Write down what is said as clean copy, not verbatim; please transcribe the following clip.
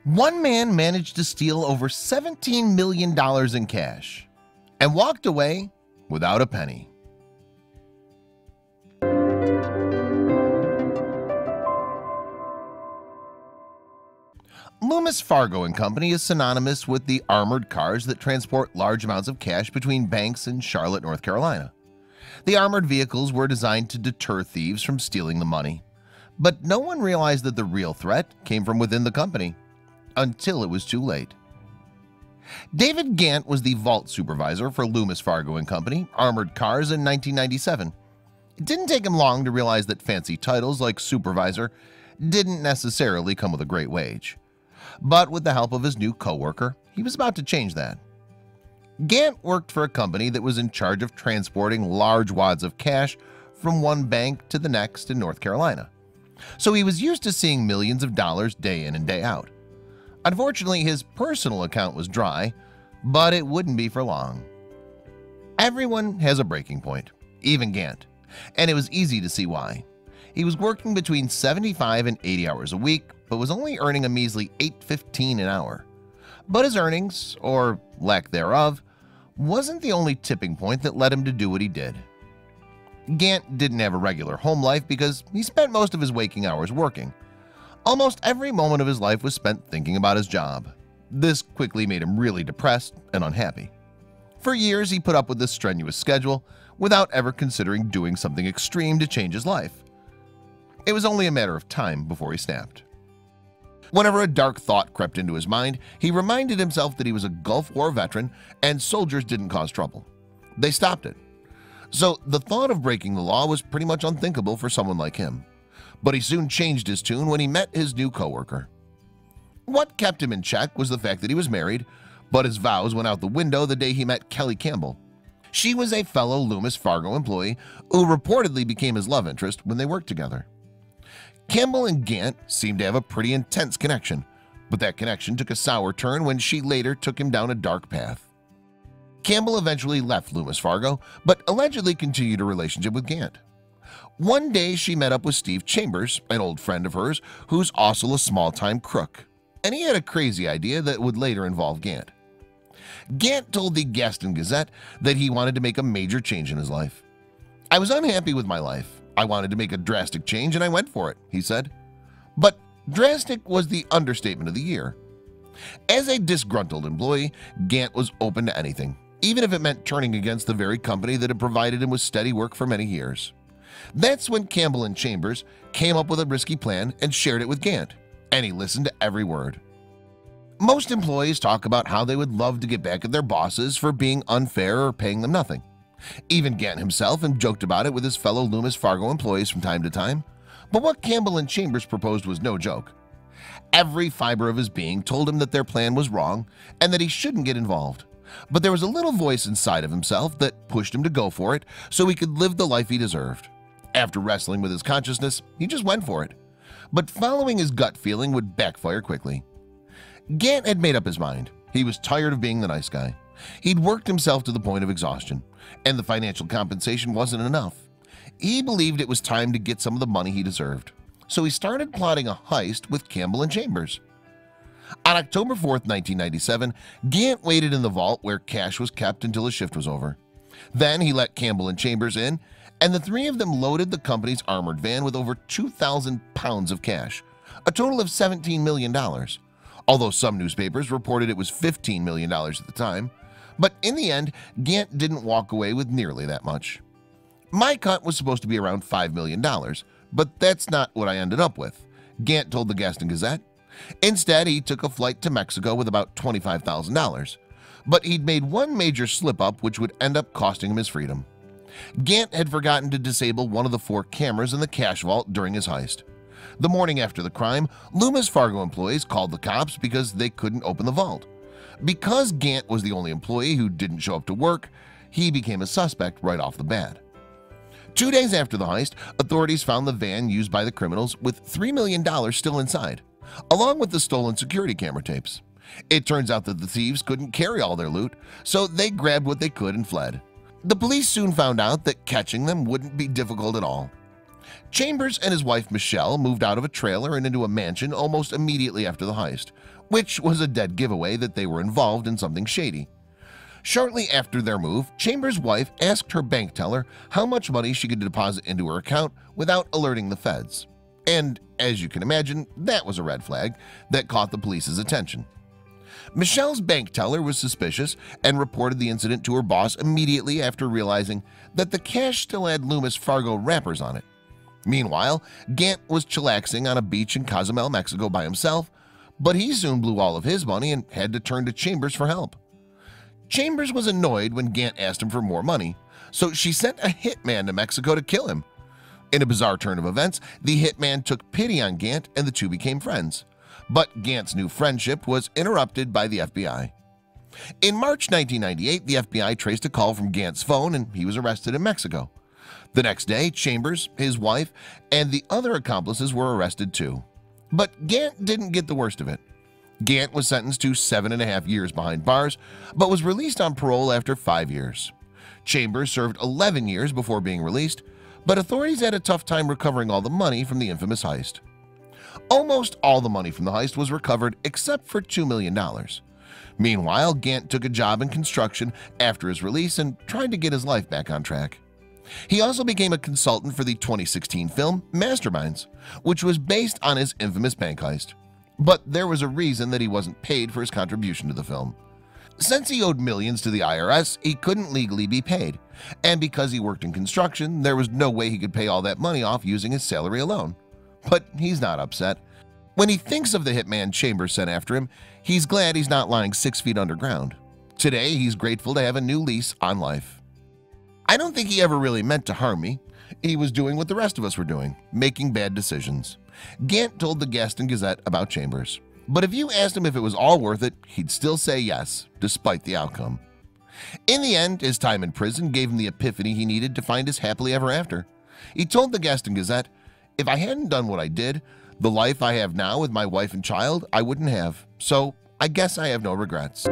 One man managed to steal over $17 million in cash and walked away without a penny. Loomis Fargo and Company is synonymous with the armored cars that transport large amounts of cash between banks in Charlotte, North Carolina. The armored vehicles were designed to deter thieves from stealing the money, but no one realized that the real threat came from within the company until it was too late. David Gant was the vault supervisor for Loomis Fargo and Company armored cars in 1997. It didn't take him long to realize that fancy titles like supervisor didn't necessarily come with a great wage. But with the help of his new co-worker, he was about to change that. Gant worked for a company that was in charge of transporting large wads of cash from one bank to the next in North Carolina. So he was used to seeing millions of dollars day in and day out. Unfortunately, his personal account was dry, but it wouldn't be for long. Everyone has a breaking point, even Gant, and it was easy to see why. He was working between 75 and 80 hours a week, but was only earning a measly $8.15 an hour. But his earnings, or lack thereof, wasn't the only tipping point that led him to do what he did. Gant didn't have a regular home life because he spent most of his waking hours working. Almost every moment of his life was spent thinking about his job. This quickly made him really depressed and unhappy. For years, he put up with this strenuous schedule without ever considering doing something extreme to change his life. It was only a matter of time before he snapped. Whenever a dark thought crept into his mind, he reminded himself that he was a Gulf War veteran and soldiers didn't cause trouble. They stopped it. So the thought of breaking the law was pretty much unthinkable for someone like him. But he soon changed his tune when he met his new coworker. What kept him in check was the fact that he was married, but his vows went out the window the day he met Kelly Campbell. She was a fellow Loomis Fargo employee who reportedly became his love interest when they worked together. Campbell and Gant seemed to have a pretty intense connection, but that connection took a sour turn when she later took him down a dark path. Campbell eventually left Loomis Fargo, but allegedly continued a relationship with Gant. One day she met up with Steve Chambers, an old friend of hers who's also a small-time crook, and he had a crazy idea that would later involve Gant. Gant told the Gaston Gazette that he wanted to make a major change in his life. "I was unhappy with my life. I wanted to make a drastic change and I went for it," he said. But drastic was the understatement of the year. As a disgruntled employee, Gant was open to anything, even if it meant turning against the very company that had provided him with steady work for many years. That's when Campbell and Chambers came up with a risky plan and shared it with Gant, and he listened to every word. Most employees talk about how they would love to get back at their bosses for being unfair or paying them nothing. Even Gant himself joked about it with his fellow Loomis Fargo employees from time to time. But what Campbell and Chambers proposed was no joke. Every fiber of his being told him that their plan was wrong and that he shouldn't get involved. But there was a little voice inside of himself that pushed him to go for it so he could live the life he deserved. After wrestling with his consciousness, he just went for it. But following his gut feeling would backfire quickly. Gant had made up his mind. He was tired of being the nice guy. He'd worked himself to the point of exhaustion, and the financial compensation wasn't enough. He believed it was time to get some of the money he deserved. So he started plotting a heist with Campbell and Chambers. On October 4th, 1997, Gant waited in the vault where cash was kept until his shift was over. Then he let Campbell and Chambers in, and the three of them loaded the company's armored van with over 2,000 pounds of cash, a total of $17 million. Although some newspapers reported it was $15 million at the time. But in the end, Gant didn't walk away with nearly that much. My cut was supposed to be around $5 million, but that's not what I ended up with, Gant told the Gaston Gazette. Instead, he took a flight to Mexico with about $25,000. But he'd made one major slip-up which would end up costing him his freedom. Gant had forgotten to disable one of the 4 cameras in the cash vault during his heist. The morning after the crime, Loomis Fargo employees called the cops because they couldn't open the vault. Because Gant was the only employee who didn't show up to work, he became a suspect right off the bat. 2 days after the heist, authorities found the van used by the criminals with $3 million still inside, along with the stolen security camera tapes. It turns out that the thieves couldn't carry all their loot, so they grabbed what they could and fled. The police soon found out that catching them wouldn't be difficult at all. Chambers and his wife Michelle moved out of a trailer and into a mansion almost immediately after the heist, which was a dead giveaway that they were involved in something shady. Shortly after their move, Chambers' wife asked her bank teller how much money she could deposit into her account without alerting the feds. And as you can imagine, that was a red flag that caught the police's attention. Michelle's bank teller was suspicious and reported the incident to her boss immediately after realizing that the cash still had Loomis Fargo wrappers on it. Meanwhile, Gant was chillaxing on a beach in Cozumel, Mexico by himself, but he soon blew all of his money and had to turn to Chambers for help. Chambers was annoyed when Gant asked him for more money, so she sent a hitman to Mexico to kill him. In a bizarre turn of events, the hitman took pity on Gant and the two became friends. But Gant's new friendship was interrupted by the FBI. In March 1998, the FBI traced a call from Gant's phone and he was arrested in Mexico. The next day, Chambers, his wife, and the other accomplices were arrested too. But Gant didn't get the worst of it. Gant was sentenced to 7.5 years behind bars, but was released on parole after 5 years. Chambers served 11 years before being released, but authorities had a tough time recovering all the money from the infamous heist. Almost all the money from the heist was recovered except for $2 million. Meanwhile, Gant took a job in construction after his release and tried to get his life back on track. He also became a consultant for the 2016 film Masterminds, which was based on his infamous bank heist. But there was a reason that he wasn't paid for his contribution to the film. Since he owed millions to the IRS, he couldn't legally be paid, and because he worked in construction, there was no way he could pay all that money off using his salary alone. But he's not upset. When he thinks of the hitman Chambers sent after him, he's glad he's not lying 6 feet underground. Today, he's grateful to have a new lease on life. I don't think he ever really meant to harm me. He was doing what the rest of us were doing, making bad decisions. Gant told the Gaston Gazette about Chambers. But if you asked him if it was all worth it, he'd still say yes, despite the outcome. In the end, his time in prison gave him the epiphany he needed to find his happily ever after. He told the Gaston Gazette, "If I hadn't done what I did, the life I have now with my wife and child, I wouldn't have. So I guess I have no regrets."